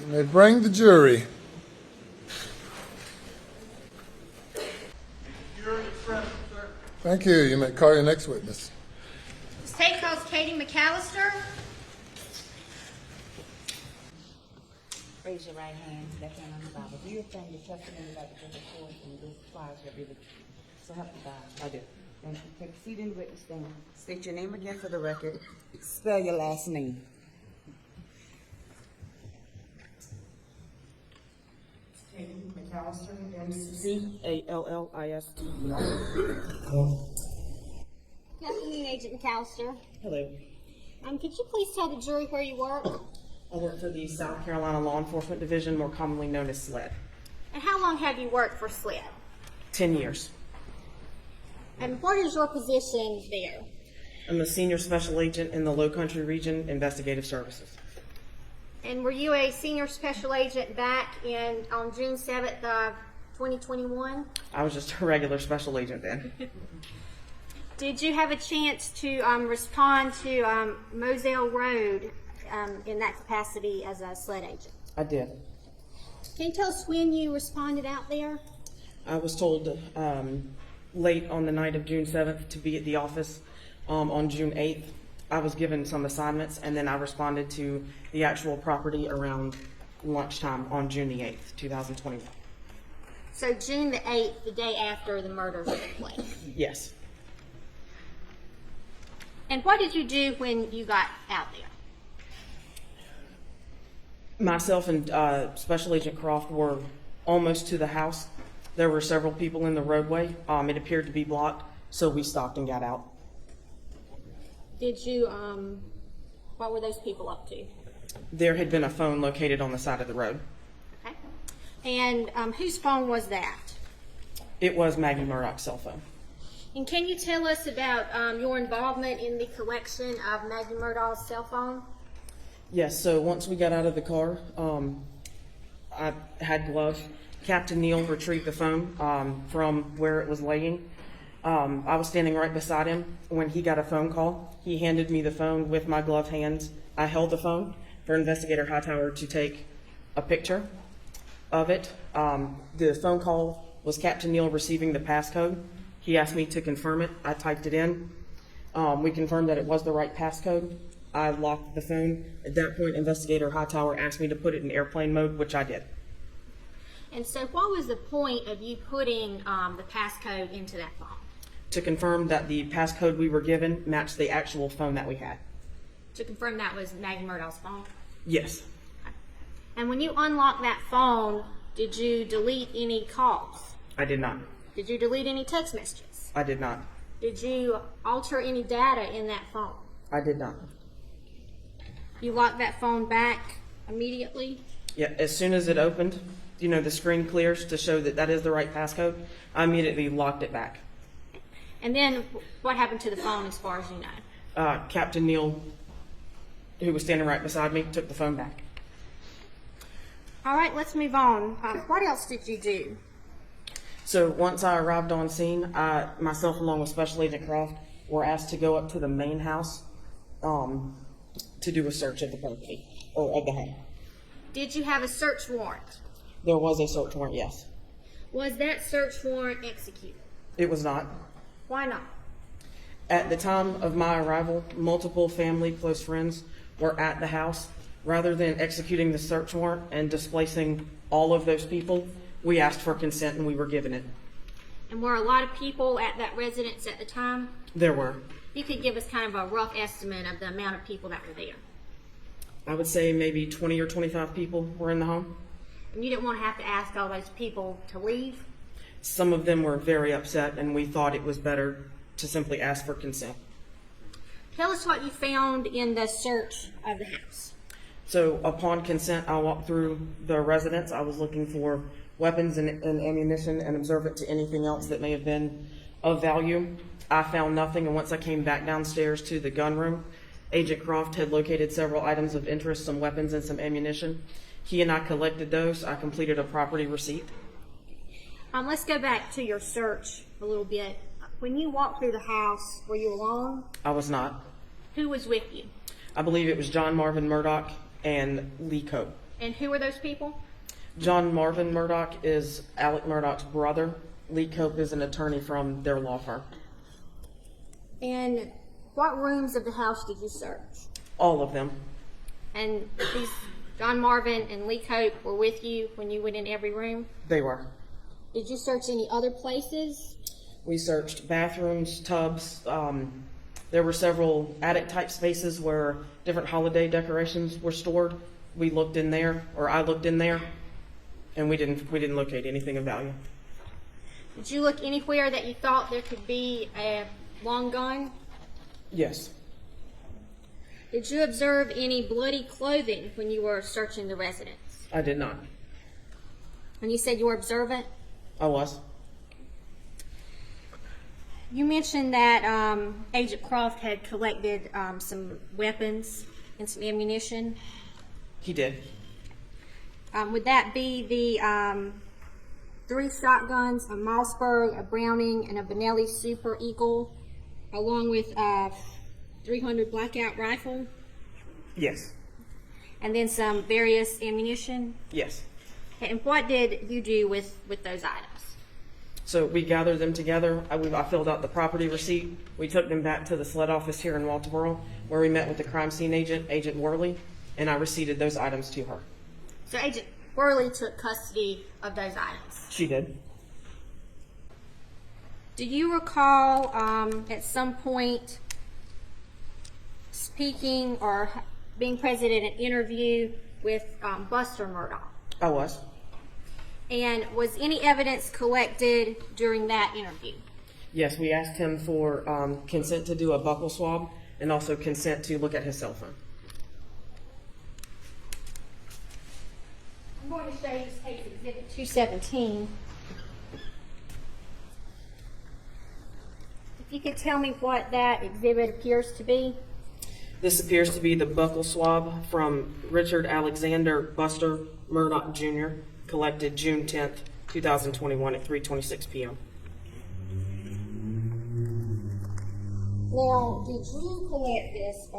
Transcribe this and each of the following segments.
You may bring the jury. Thank you. You may call your next witness. The state calls Katie McAllister. Raise your right hand, left hand on the Bible. Do you affirm your testimony about the judge's court and this trial shall be the so help you God? I do. And take a seat in the witness stand. State your name again for the record. Spell your last name. Katie McAllister, McAllister. Good afternoon, Agent McAllister. Hello. Could you please tell the jury where you work? I work for the South Carolina Law Enforcement Division, more commonly known as SLED. And how long have you worked for SLED? 10 years. And what is your position there? I'm a senior special agent in the Low Country Region Investigative Services. And were you a senior special agent back on June 7th of 2021? I was just a regular special agent then. Did you have a chance to respond to Moselle Road in that capacity as a SLED agent? I did. Can you tell us when you responded out there? I was told late on the night of June 7th to be at the office on June 8th. I was given some assignments, and then I responded to the actual property around lunchtime on June the 8th, 2021. So June the 8th, the day after the murders took place. Yes. And what did you do when you got out there? Myself and Special Agent Croft were almost to the house. There were several people in the roadway. It appeared to be blocked, so we stopped and got out. Did you, what were those people up to? There had been a phone located on the side of the road. Okay. And whose phone was that? It was Maggie Murdaugh's cell phone. And can you tell us about your involvement in the collection of Maggie Murdaugh's cell phone? Yes, so once we got out of the car, I had gloves. Captain Neal retrieved the phone from where it was laying. I was standing right beside him when he got a phone call. He handed me the phone with my gloved hands. I held the phone for Investigator Hightower to take a picture of it. The phone call was Captain Neal receiving the passcode. He asked me to confirm it. I typed it in. We confirmed that it was the right passcode. I locked the phone. At that point, Investigator Hightower asked me to put it in airplane mode, which I did. And so what was the point of you putting the passcode into that phone? To confirm that the passcode we were given matched the actual phone that we had. To confirm that was Maggie Murdaugh's phone? Yes. And when you unlocked that phone, did you delete any calls? I did not. Did you delete any text messages? I did not. Did you alter any data in that phone? I did not. You locked that phone back immediately? Yeah, as soon as it opened, the screen clears to show that that is the right passcode, I immediately locked it back. And then what happened to the phone as far as you know? Captain Neal, who was standing right beside me, took the phone back. All right, let's move on. What else did you do? So once I arrived on scene, myself along with Special Agent Croft were asked to go up to the main house to do a search of the property, or of the home. Did you have a search warrant? There was a search warrant, yes. Was that search warrant executed? It was not. Why not? At the time of my arrival, multiple family, close friends were at the house. Rather than executing the search warrant and displacing all of those people, we asked for consent and we were given it. And were a lot of people at that residence at the time? There were. You could give us kind of a rough estimate of the amount of people that were there. I would say maybe 20 or 25 people were in the home. And you didn't want to have to ask all those people to leave? Some of them were very upset, and we thought it was better to simply ask for consent. Tell us what you found in the search of the house. So upon consent, I walked through the residence. I was looking for weapons and ammunition and observant to anything else that may have been of value. I found nothing, and once I came back downstairs to the gun room, Agent Croft had located several items of interest, some weapons and some ammunition. He and I collected those. I completed a property receipt. Let's go back to your search a little bit. When you walked through the house, were you alone? I was not. Who was with you? I believe it was John Marvin Murdaugh and Lee Cope. And who are those people? John Marvin Murdaugh is Alex Murdaugh's brother. Lee Cope is an attorney from their law firm. And what rooms of the house did you search? All of them. And these John Marvin and Lee Cope were with you when you went in every room? They were. Did you search any other places? We searched bathrooms, tubs. There were several attic-type spaces where different holiday decorations were stored. We looked in there, or I looked in there, and we didn't locate anything of value. Did you look anywhere that you thought there could be a long gun? Yes. Did you observe any bloody clothing when you were searching the residence? I did not. And you said you were observant? I was. You mentioned that Agent Croft had collected some weapons and some ammunition. He did. Would that be the 3 shotguns, a Mossberg, a Browning, and a Benelli Super Eagle, along with a .300 Blackout rifle, Yes. and then some various ammunition? Yes. And what did you do with those items? So we gathered them together. I filled out the property receipt. We took them back to the SLED office here in Walterboro, where we met with the crime scene agent, Agent Worley, and I receipted those items to her. So Agent Worley took custody of those items. She did. Do you recall at some point speaking or being present at an interview with Buster Murdaugh? I was. And was any evidence collected during that interview? Yes, we asked him for consent to do a buccal swab and also consent to look at his cell phone. I'm going to show you this case exhibit 217. If you could tell me what that exhibit appears to be. This appears to be the buccal swab from Richard Alexander Buster Murdaugh Jr., collected June 10th, 2021 at 3:26 p.m. Now, did you collect this?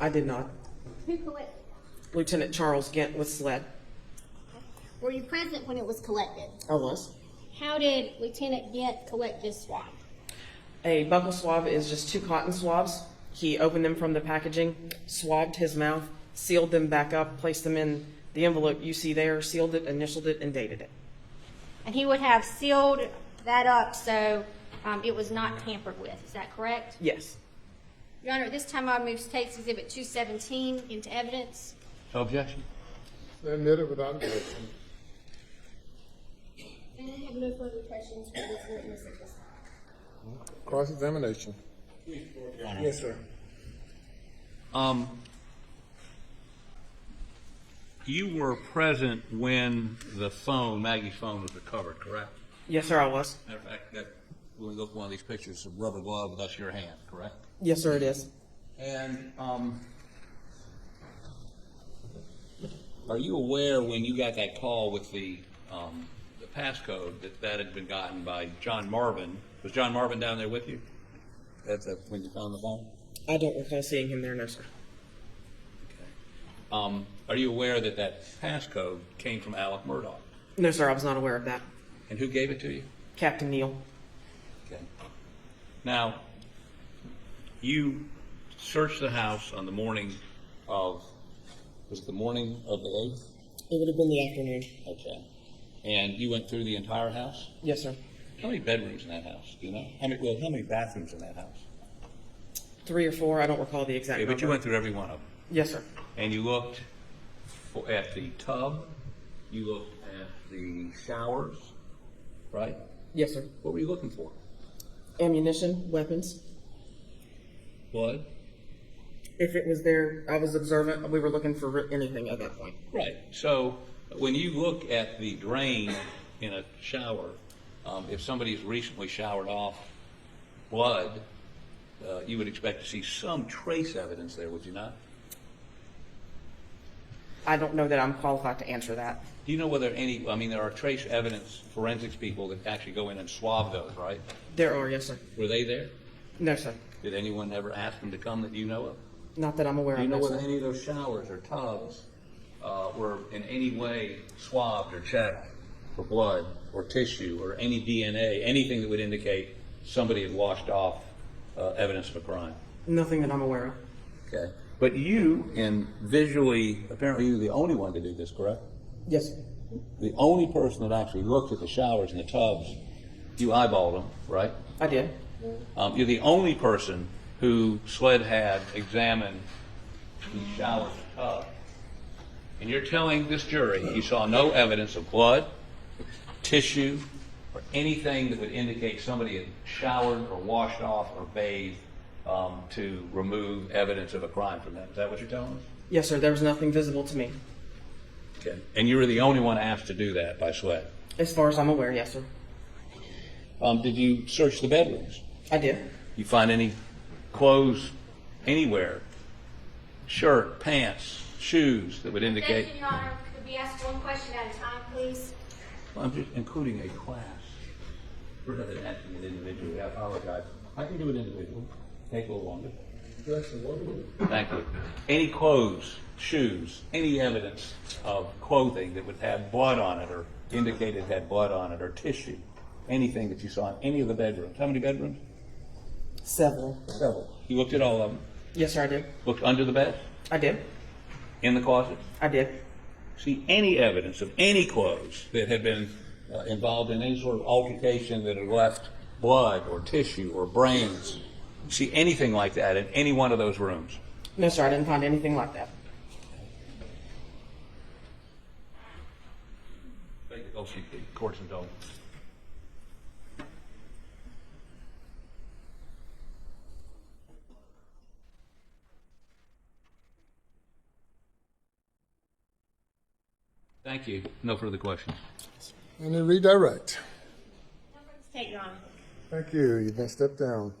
I did not. Who collected it? Lieutenant Charles Gant with SLED. Were you present when it was collected? I was. How did Lieutenant Gant collect this swab? A buccal swab is just 2 cotton swabs. He opened them from the packaging, swabbed his mouth, sealed them back up, placed them in the envelope you see there, sealed it, initialed it, and dated it. And he would have sealed that up so it was not tampered with. Is that correct? Yes. Your Honor, at this time I move State's Exhibit 217 into evidence. No objection. Admitted without objection. And I have no further questions for this witness at this time. Cross-examination. Yes, sir. You were present when the phone, Maggie's phone, was recovered, correct? Yes, sir, I was. Matter of fact, when we look at one of these pictures, it's a rubber glove, that's your hand, correct? Yes, sir, it is. And are you aware when you got that call with the passcode that had been gotten by John Marvin? Was John Marvin down there with you when you found the phone? I don't recall seeing him there, no, sir. Okay. Are you aware that passcode came from Alex Murdaugh? No, sir, I was not aware of that. And who gave it to you? Captain Neal. Okay. Now, you searched the house on the morning of, was it the morning of the 8th? It would have been the afternoon. Okay. And you went through the entire house? Yes, sir. How many bedrooms in that house? Do you know? How many bathrooms in that house? 3 or 4, I don't recall the exact Okay, number. but you went through every one of them. Yes, sir. And you looked at the tub, you looked at the showers, right? Yes, sir. What were you looking for? Ammunition, weapons. Blood? If it was there, I was observant. We were looking for anything at that point. Right. So when you look at the drain in a shower, if somebody's recently showered off blood, you would expect to see some trace evidence there, would you not? I don't know that I'm qualified to answer that. Do you know whether there are trace evidence forensics people that actually go in and swab those, right? There are, yes, sir. Were they there? No, sir. Did anyone ever ask them to come that you know of? Not that I'm aware Do you of, know no, whether sir. any of those showers or tubs were in any way swabbed or checked for blood or tissue or any DNA, anything that would indicate somebody had washed off evidence of a crime? Nothing that I'm aware of. Okay. But you, in visually, apparently you're the only one to do this, correct? Yes. The only person that actually looked at the showers and the tubs, you eyeballed them, right? I did. You're the only person who SLED had examined the showers and tubs. And you're telling this jury you saw no evidence of blood, tissue, or anything that would indicate somebody had showered or washed off or bathed to remove evidence of a crime from that. Is that what you're telling us? Yes, sir. There was nothing visible to me. Okay. And you were the only one asked to do that by SLED? As far as I'm aware, yes, sir. Did you search the bedrooms? I did. You find any clothes anywhere? Shirt, pants, shoes that would indicate? Thank you, Your Honor. Could we ask one question at a time, please? I'm just including a class. Rather than asking it individually. I apologize. I can do it individually. Take a little longer. Thank you. Any clothes, shoes, any evidence of clothing that would have blood on it or indicate it had blood on it or tissue, anything that you saw in any of the bedrooms. How many bedrooms? Several. Several. You looked at all of them? Yes, sir. I did. Looked under the bed? I did. In the closet? I did. See any evidence of any clothes that had been involved in any sort of altercation that had left blood or tissue or brains? See anything like that in any one of those rooms? No, sir. I didn't find anything like that. Go seek the court's indulgence. Thank you. No further questions. And then redirect. Take, Your Honor. Thank you. You can step down.